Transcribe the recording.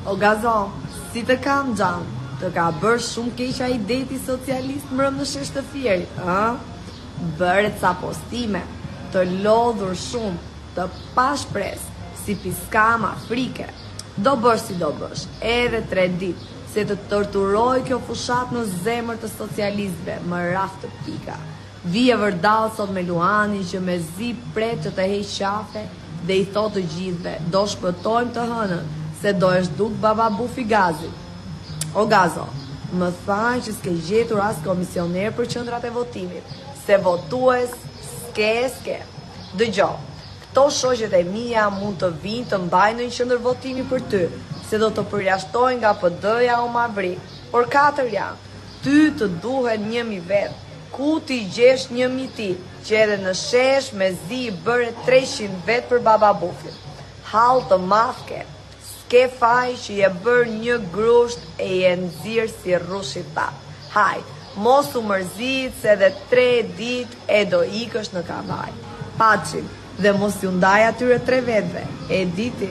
O gazon, si të kam gjanë, të ka bërë shumë keqa i deti socialist mërëm në shesh të fjerit, bërë ca postime, të lodhur shumë, të pashpres, si piskama frike. Do bësh si do bësh, edhe 3 ditë, se të torturoj kjo fushat në zemër të socialistëve, më raftë të pika. Vije vërdal sot me Luanin që me zi pret që të hej qafe dhe i thot të gjithve, do shpëtojmë të hënën, se do është duk baba bufi Gazit. O Gazo, më thajnë që s'ke gjetur as komisioner për qendrat e votimit, se votues s'ke. Dëgjo, këto shoqet e mia mund të vinë të mbajnë një qendër votimi për ty, se do të përjashtojnë nga PD-ja o Mavri, por 4 janë. Ty të duhen 1000 vetë. Ku ti gjesh 1000 ti, që edhe në shesh me zi i bëre 300 vetë për baba bufin. Hall të mafke, s'ke faj që je bërë një grusht e je nëzirë si rushit ta. Haj, mos u mërzit se edhe 3 dit e do ikësh në kavaj. Paçim, dhe mos ju ndaj atyre 3 vetëve, e diti.